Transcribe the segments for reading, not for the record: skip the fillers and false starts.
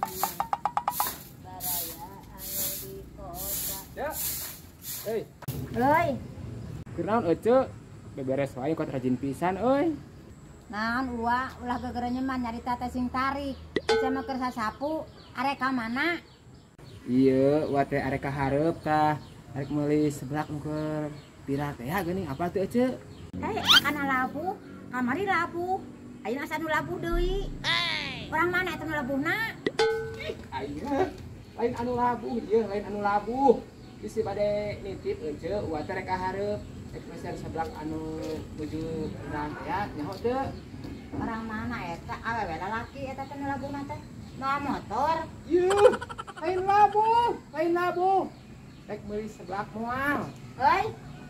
Baraya anu di kota. Ya. Hei, Euy, kunaon ece? Beberes wae kok rajin pisan euy. naon ulah gegere nyeman nyarita teh sing tarik. Ece mah keur sasapu, arek ka mana? Iya, wa teh arek kahareup tah. Arek meuli seblak nu keur viral teh geuning apa teh ece? Hei, kana labu, kamari labu. Ayeuna asa nu labu deui. Orang mana eta nu labuhna? Ayeuna lain anu labuh, ieu lain anu labuh. Bisi bade nitip ece, wa teh rek kahareup. Rek mesen seblak anu nuju urang teh nyaho teu? Orang mana eta? Awewe lalaki eta teh nu labuhna teh. Bawa motor. Ieu, lain labuh, lain labuh. Rek meuli seblak moal. Euy,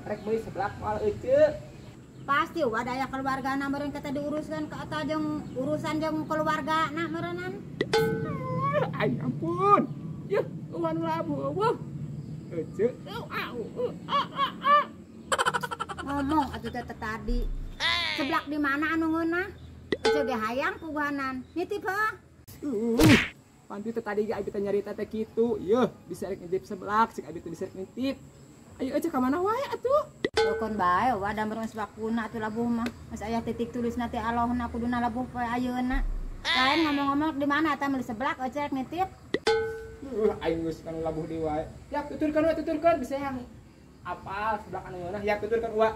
Rek meuli seblak moal ece. pasti wadaya keluargana meureun kata diuruskeun ka eta jeung urusan jeung keluargana meureunan. Ay ampun. Yeuh, anu labuh eueuh. Ece, Ngomong atuh teh tadi. Seblak di mana anu ngeunah? Ece ge hayang puguhanan. Nitip heuh. Panti teh tadi ge abi teh nyarita teh kitu. Yeuh, bisa rek nitip seblak, cik abi teh bisa rek nitip. Ayo aja ka mana wae atuh. Dokon bae wadah meureun sebakuna atuh labuh mah. Geus aya titik tulisna teh Allahna kuduna labuh poe ayeuna. Lain ngomong-ngomong di mana eta meuli seblak ece rek nitip. Aing geus kanu labuh di wae. Ya tuturkeun we tuturkeun bisa yang apal seblak anu ngeunah. Ya tuturkeun wa.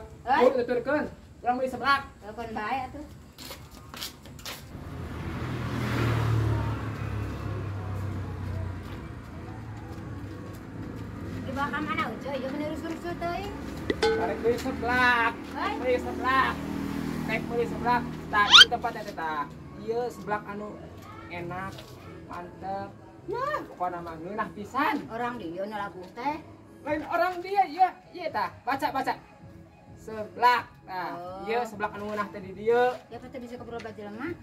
Tuturkeun. Urang meuli seblak. Dokon bae atuh. Dibawa ka mana ece? Ieu menurus-urus teuing. Rek meuli seblak. Hei. Meuli seblak. Rek meuli seblak. Tah di tempat eta tah. Ieu seblak anu enak, mantep. Nah, pokoknya mah ngeunah pisan. Orang dieu nu labuh teh. Lain orang dia, iya tah. Baca. Seblak. Nah, Oh. ieu seblak anu ngeunah teh di dieu. Ya teh bisa keberobat jelema.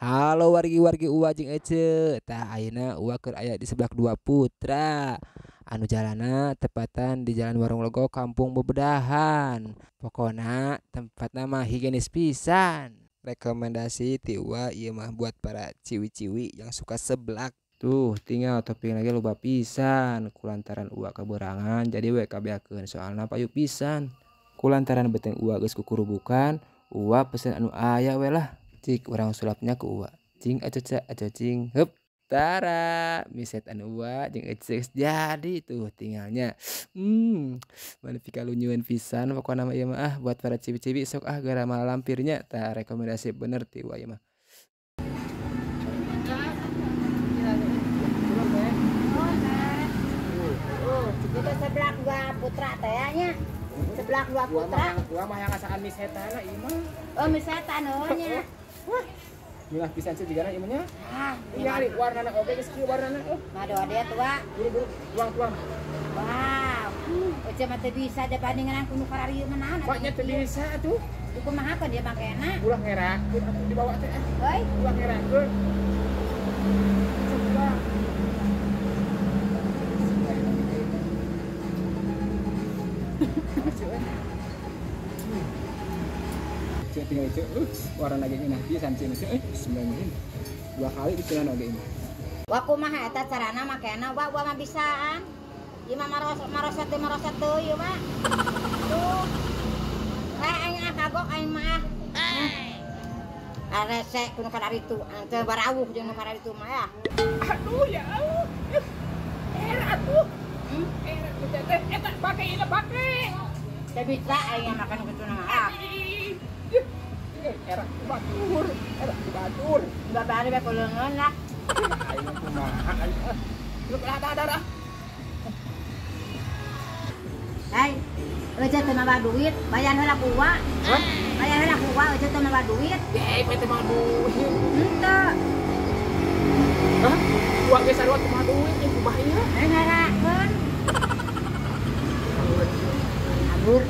Halo wargi-wargi Uwa jeung Ece. Tah ayeuna Uwa keur aya di seblak Dua Putra. Anu jalanna tepatan di Jalan Warung Logo Kampung Bebedahan. Pokona tempatna mah higienis pisan. Rekomendasi ti Uwa ieu mah buat para ciwi-ciwi yang suka seblak. Tuh, tinggal topping lagi loba pisan. Kulantaran Uwa kaberangan jadi we kabeakeun soalna payu pisan. Kulantaran beteng Uwa geus kukurubukan, Uwa pesen anu aya we lah. Cik orang sulapnya ke Uwa. Cing aco cing. Hup. Tara. Miset anu Uwa jeung Ece jadi tuh tinggalnya. Mana pika lunyuan pisan pokona mah ieu mah buat para cibi-cibi sok gara malah lampirnya. Tah rekomendasi bener ti Uwa ieu mah. Itu seblak Dua Putra teh nya. Seblak Dua Putra. Gua mah yang asakan misetana ieu mah. Oh, misetan nya. Milah pisan sih digana ieu nya. Ah, Iya ari warnana oge geus kieu warnana. mado dia tua. Buru-buru tuang. Wow. Ece mah teu bisa dibandingan kuno kararieu mah naon. Paknya teu bisa atuh. Kumaha apa dia makena? Ulah ngerakeun atuh dibawa teh. Heuy, Ulah ngerakeun. Seblak. Cek tinggal cek, warna lagi ini pisan cek cek, sembilan dua kali dicilan lagi ini. wa kumaha eta carana makena wa mah bisaan. Ieu mah marosot teu ieu mah. Tuh. Aing kagok aing mah. Arese kuno kararitu, teu barawuh jeung nu kararitu mah ya. Aduh ya Allah, atuh, teh, eta pakai ini pakai. Teu bisa aing makan kitu mah. Era batur. Enggak bari bae kuleungeun lah. Aing kumaha aing. Lu ada. Hai, ece teu mawa duit, bayan heula ku Uwa. Bayan heula ku Uwa, ece teu mawa duit. Teh mah duit. Henteu. Hah? Uang ge sarua teh mah duit ieu kumaha? Ngarakeun. Abur.